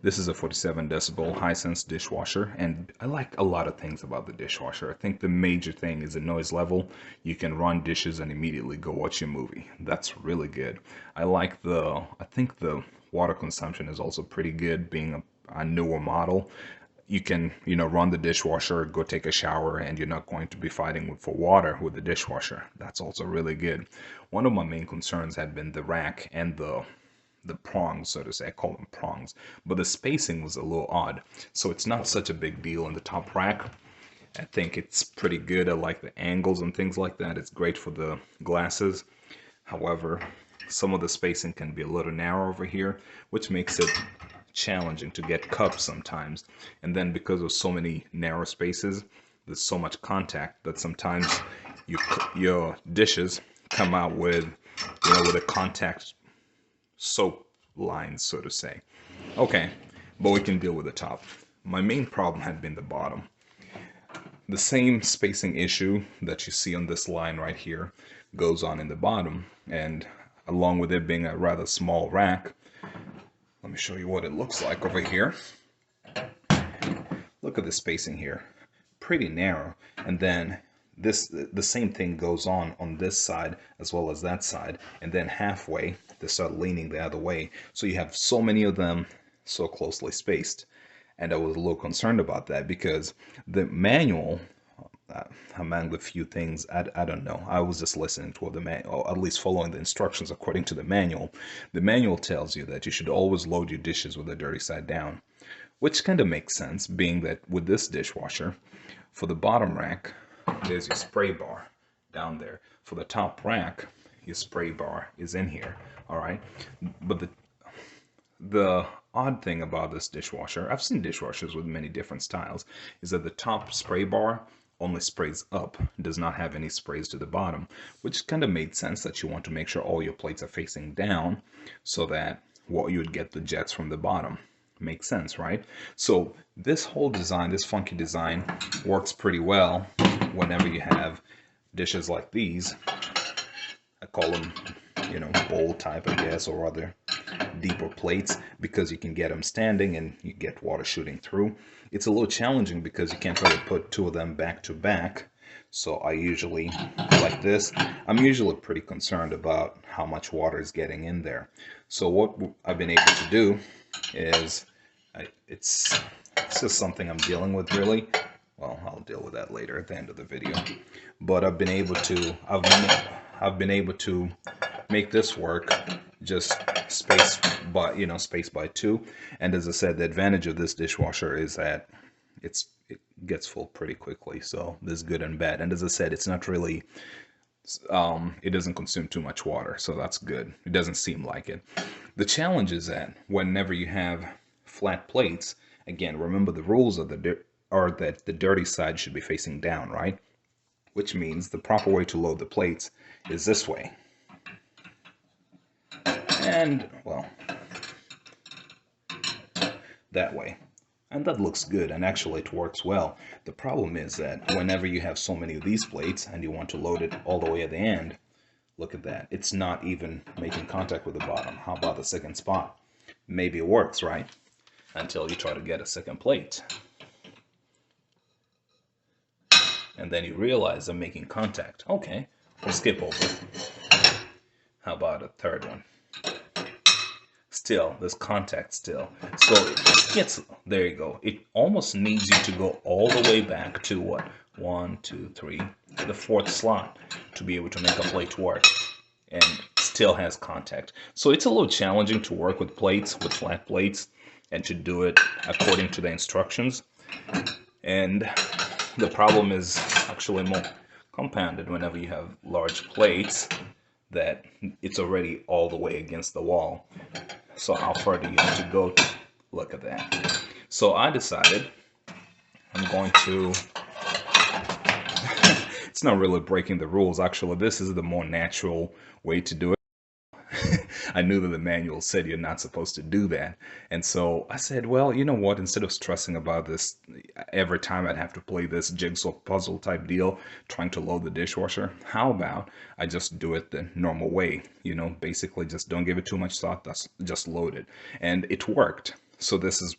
This is a 47 decibel Hisense dishwasher, and I like a lot of things about the dishwasher. I think the major thing is the noise level. You can run dishes and immediately go watch your movie. That's really good. I think the water consumption is also pretty good, being a newer model. You can, run the dishwasher, go take a shower, and you're not going to be fighting for water with the dishwasher. That's also really good. One of my main concerns had been the rack and the prongs, so to say. I call them prongs, but the spacing was a little odd. So it's not such a big deal in the top rack. I think it's pretty good. I like the angles and things like that. It's great for the glasses. However, some of the spacing can be a little narrow over here, which makes it challenging to get cups sometimes. And then because of so many narrow spaces, there's so much contact that sometimes your dishes come out with, with a contact soap lines, so to say. Okay, but we can deal with the top. My main problem had been the bottom. The same spacing issue that you see on this line right here goes on in the bottom, and along with it being a rather small rack, let me show you what it looks like over here. Look at the spacing here, pretty narrow, and then the same thing goes on this side as well as that side, and then halfway they start leaning the other way, so you have so many of them so closely spaced. And I was a little concerned about that because the manual, among the few things, I don't know, I was just listening to the manual, or at least following the instructions according to the manual. The manual tells you that you should always load your dishes with the dirty side down, which kind of makes sense, being that with this dishwasher, for the bottom rack, there's your spray bar down there. For the top rack, your spray bar is in here, all right? But the odd thing about this dishwasher, I've seen dishwashers with many different styles, is that the top spray bar only sprays up, does not have any sprays to the bottom, which kind of made sense that you want to make sure all your plates are facing down so that you would get the jets from the bottom. Makes sense, right? So this whole design, this funky design, works pretty well whenever you have dishes like these. I call them, bowl type, I guess, or other deeper plates, because you can get them standing and you get water shooting through. It's a little challenging because you can't really put two of them back to back. So I usually, like this, I'm usually pretty concerned about how much water is getting in there. So what I've been able to do is, it's just something I'm dealing with, really. Well, I'll deal with that later at the end of the video. But I've been able to make this work just space by two. And as I said, the advantage of this dishwasher is that it gets full pretty quickly. So there's good and bad. And as I said, it's not really it doesn't consume too much water, so that's good. It doesn't seem like it. The challenge is that whenever you have flat plates, again, remember the rules are that the dirty side should be facing down, right? Which means the proper way to load the plates is this way. And, well, that way. And that looks good, and actually it works well. The problem is that whenever you have so many of these plates and you want to load it all the way at the end, look at that. It's not even making contact with the bottom. How about the second spot? Maybe it works, right? Until you try to get a second plate. And then you realize I'm making contact. Okay, we'll skip over it. How about a third one? Still, there's contact still. So it gets, there you go. It almost needs you to go all the way back to what? 1, 2, 3, the fourth slot to be able to make a plate work. And still has contact. So it's a little challenging to work with plates, with flat plates, and to do it according to the instructions. And the problem is actually more compounded whenever you have large plates, that it's already all the way against the wall. So how far do you have to go to look at that? So I decided I'm going to, it's not really breaking the rules. Actually, this is the more natural way to do it. I knew that the manual said you're not supposed to do that. And so I said, well, you know what? Instead of stressing about this every time I'd have to play this jigsaw puzzle type deal, trying to load the dishwasher, how about I just do it the normal way? Basically just don't give it too much thought, just load it. And it worked. So this is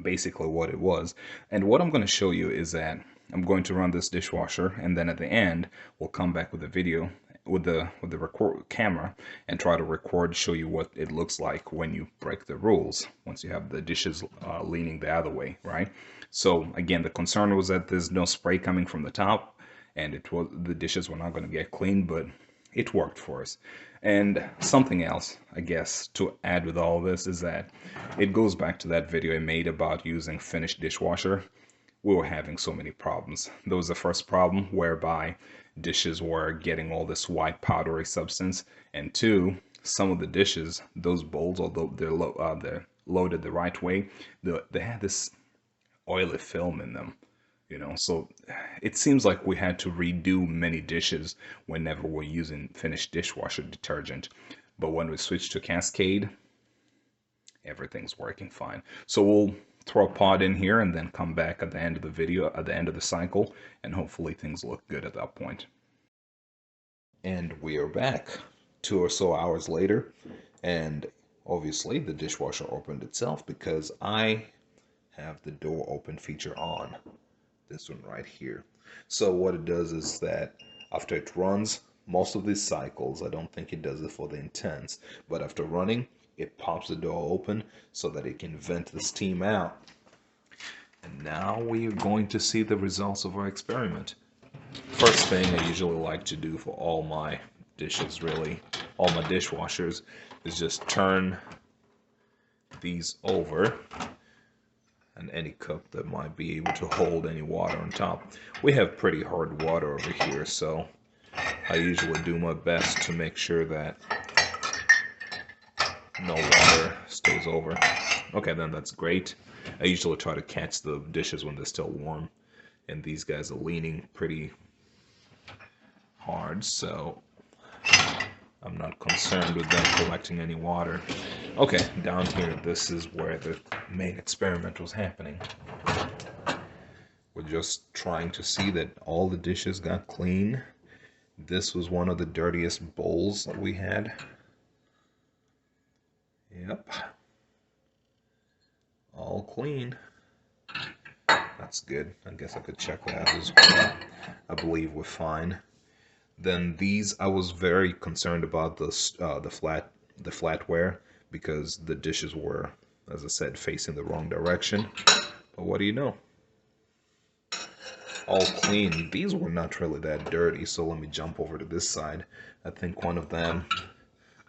basically what it was. And what I'm going to show you is that I'm going to run this dishwasher, and then at the end we'll come back with the video with the record camera and try to record, show you what it looks like when you break the rules, once you have the dishes leaning the other way, right? So again, the concern was that there's no spray coming from the top, and the dishes were not going to get clean, but it worked for us. And something else, I guess, to add with all of this is that it goes back to that video I made about using finished dishwasher. We were having so many problems. There was the first problem whereby dishes were getting all this white powdery substance, and two, some of the dishes, those bowls, although they're loaded the right way, they had this oily film in them. So it seems like we had to redo many dishes whenever we're using finished dishwasher detergent. But when we switch to Cascade, everything's working fine. So we'll throw a pod in here and then come back at the end of the video, at the end of the cycle, and hopefully things look good at that point. And we are back 2 or so hours later, and obviously the dishwasher opened itself because I have the door open feature on. This one right here. So what it does is that after it runs most of these cycles, I don't think it does it for the intense, but after running, it pops the door open so that it can vent the steam out. And now we are going to see the results of our experiment. First thing I usually like to do for all my dishes, really, all my dishwashers, is just turn these over, and any cup that might be able to hold any water on top. We have pretty hard water over here, so I usually do my best to make sure that no water stays over. Okay, then that's great. I usually try to catch the dishes when they're still warm, and these guys are leaning pretty hard, so I'm not concerned with them collecting any water. Okay, down here, this is where the main experiment was happening. We're just trying to see that all the dishes got clean. This was one of the dirtiest bowls that we had. Yep. All clean. That's good. I guess I could check that as well. I believe we're fine. Then these, I was very concerned about the flatware because the dishes were, as I said, facing the wrong direction. But what do you know? All clean. These were not really that dirty, so let me jump over to this side. I think one of them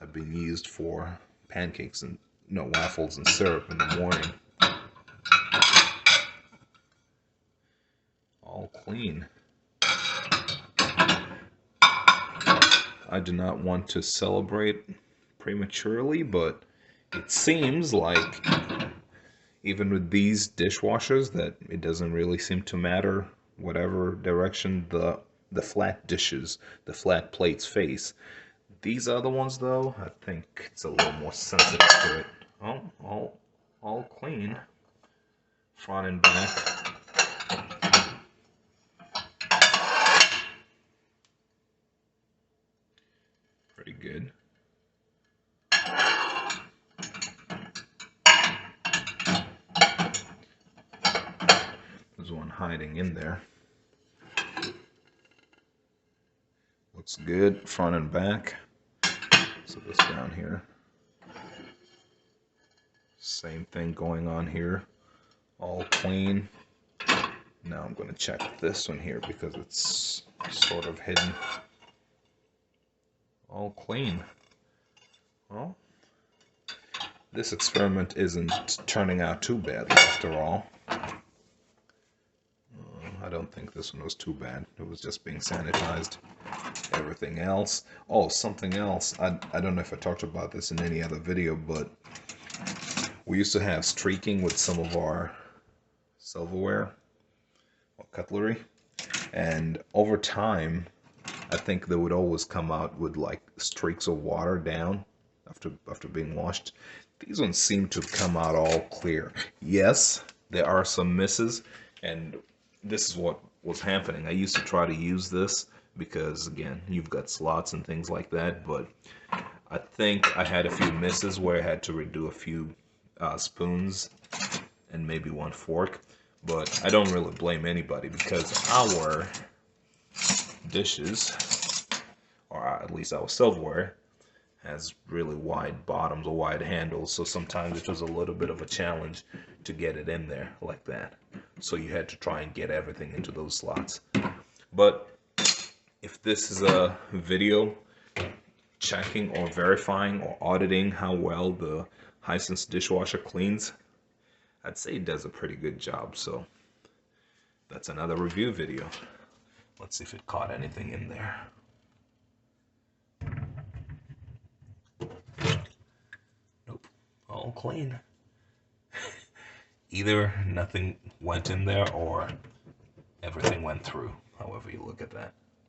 had been used for pancakes and waffles and syrup in the morning. All clean. I do not want to celebrate prematurely, but it seems like even with these dishwashers that it doesn't really seem to matter whatever direction the flat dishes, the flat plates face. These other ones though, I think it's a little more sensitive to it. Oh, all clean. Front and back. Pretty good. There's one hiding in there. Looks good, front and back. So this down here. Same thing going on here. All clean. Now I'm going to check this one here because it's sort of hidden. All clean. Well, this experiment isn't turning out too badly after all. I don't think this one was too bad. It was just being sanitized. Everything else. Oh, something else. I don't know if I talked about this in any other video, but we used to have streaking with some of our silverware or cutlery. And over time, I think they would always come out with like streaks of water down after being washed. These ones seem to come out all clear. Yes, there are some misses, and this is what was happening. I used to try to use this because, again, you've got slots and things like that, but I think I had a few misses where I had to redo a few spoons and maybe one fork. But I don't really blame anybody because our dishes, or at least our silverware, has really wide bottoms or wide handles, so sometimes it was a little bit of a challenge to get it in there like that. So you had to try and get everything into those slots. But if this is a video checking or verifying or auditing how well the Hisense dishwasher cleans, I'd say it does a pretty good job. So that's another review video. Let's see if it caught anything in there. Nope, all clean. Either nothing went in there or everything went through, however you look at that.